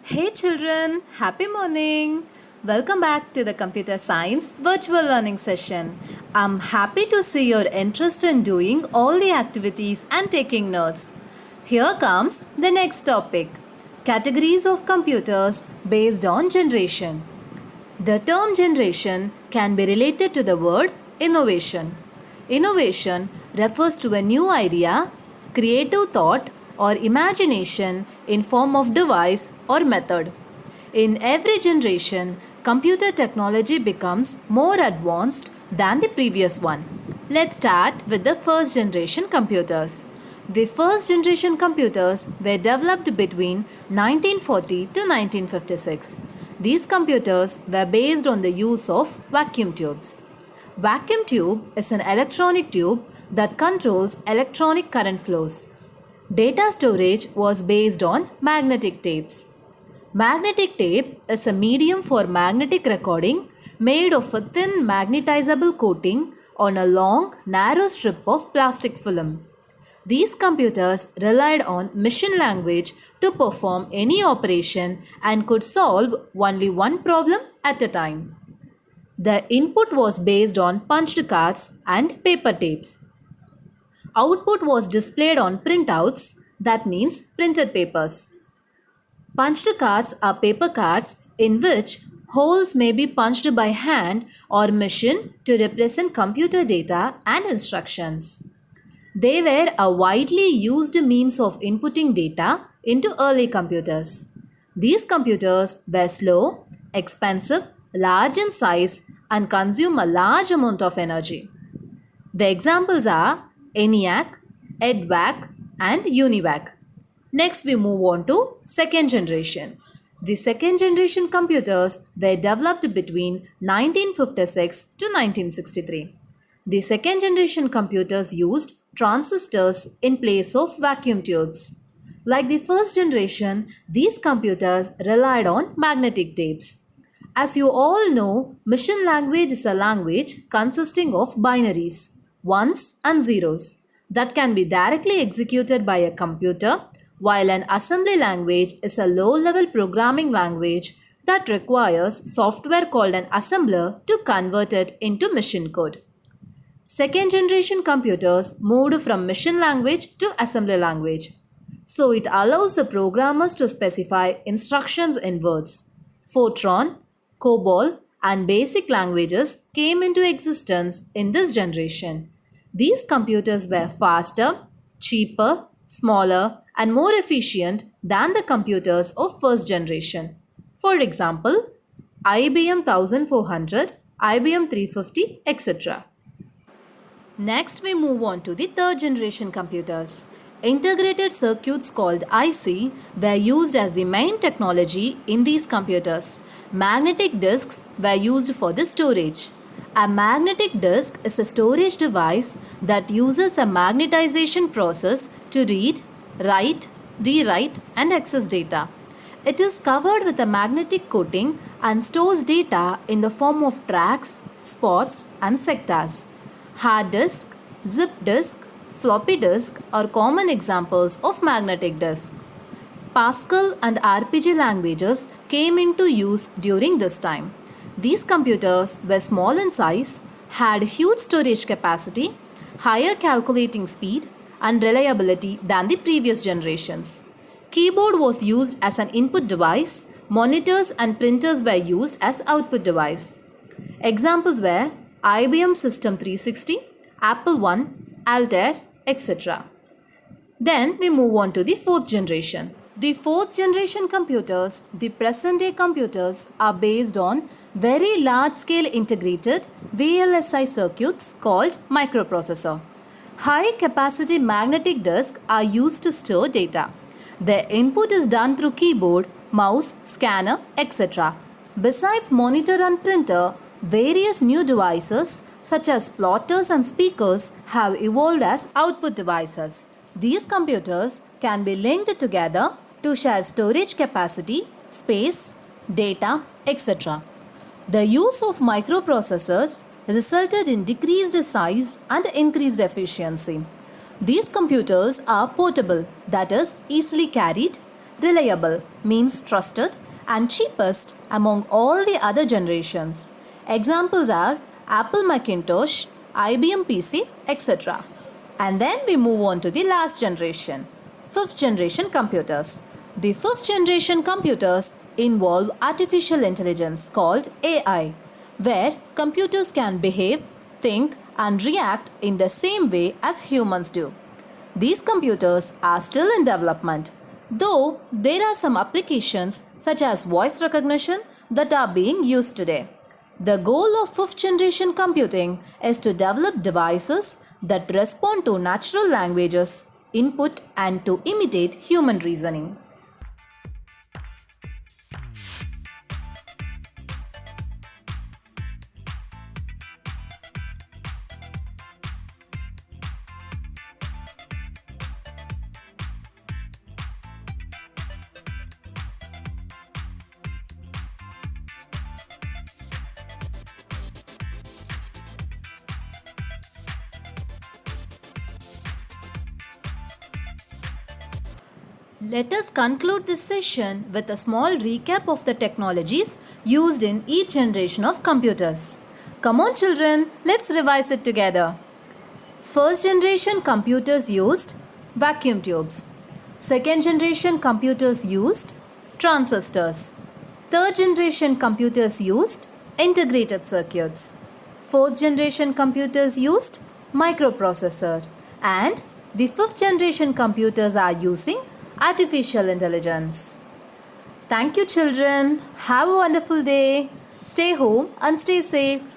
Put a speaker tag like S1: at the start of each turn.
S1: Hey children, happy morning. Welcome back to the Computer Science virtual learning session. I'm happy to see your interest in doing all the activities and taking notes. Here comes the next topic. Categories of computers based on generation. The term generation can be related to the word innovation. Innovation refers to a new idea, creative thought, or imagination in form of device or method. In every generation, computer technology becomes more advanced than the previous one. Let's start with the first generation computers. The first generation computers were developed between 1940 to 1956. These computers were based on the use of vacuum tubes. Vacuum tube is an electronic tube that controls electronic current flows. Data storage was based on magnetic tapes. Magnetic tape is a medium for magnetic recording made of a thin magnetizable coating on a long, narrow strip of plastic film. These computers relied on machine language to perform any operation and could solve only one problem at a time. The input was based on punched cards and paper tapes. Output was displayed on printouts, that means printed papers. Punched cards are paper cards in which holes may be punched by hand or machine to represent computer data and instructions. They were a widely used means of inputting data into early computers. These computers were slow, expensive, large in size, and consume a large amount of energy. The examples are ENIAC, EDVAC, and UNIVAC. Next, we move on to second generation. The second generation computers were developed between 1956 to 1963. The second generation computers used transistors in place of vacuum tubes. Like the first generation, these computers relied on magnetic tapes. As you all know, machine language is a language consisting of binaries, ones and zeros, that can be directly executed by a computer, while an assembly language is a low-level programming language that requires software called an assembler to convert it into machine code. Second generation computers moved from machine language to assembly language. So it allows the programmers to specify instructions in words. Fortran, COBOL, and BASIC languages came into existence in this generation. These computers were faster, cheaper, smaller, and more efficient than the computers of first generation. For example, IBM 1400, IBM 350, etc. Next, we move on to the third generation computers. Integrated circuits called IC were used as the main technology in these computers. Magnetic disks were used for the storage. A magnetic disk is a storage device that uses a magnetization process to read, write, rewrite, and access data. It is covered with a magnetic coating and stores data in the form of tracks, spots, and sectors. Hard disk, zip disk, floppy disk are common examples of magnetic disk. Pascal and RPG languages came into use during this time. These computers were small in size, had huge storage capacity, higher calculating speed, and reliability than the previous generations. Keyboard was used as an input device, monitors and printers were used as output device. Examples were IBM System 360, Apple I, Altair, etc. Then we move on to the fourth generation. The fourth generation computers, the present day computers, are based on very large scale integrated VLSI circuits called microprocessor. High capacity magnetic disks are used to store data. The input is done through keyboard, mouse, scanner, etc. Besides monitor and printer, various new devices such as plotters and speakers have evolved as output devices. These computers can be linked together to share storage capacity, space, data, etc. The use of microprocessors resulted in decreased size and increased efficiency. These computers are portable, that is, easily carried. Reliable means trusted and cheapest among all the other generations. Examples are Apple Macintosh, IBM PC, etc. And then we move on to the last generation, fifth generation computers. The fifth generation computers involve artificial intelligence called AI, where computers can behave, think, and react in the same way as humans do. These computers are still in development, though there are some applications such as voice recognition that are being used today. The goal of fifth generation computing is to develop devices that respond to natural languages, input, and to imitate human reasoning. Let us conclude this session with a small recap of the technologies used in each generation of computers. Come on children, let's revise it together. First generation computers used vacuum tubes. Second generation computers used transistors. Third generation computers used integrated circuits. Fourth generation computers used microprocessor. And the fifth generation computers are using artificial intelligence. Thank you children. Have a wonderful day. Stay home and stay safe.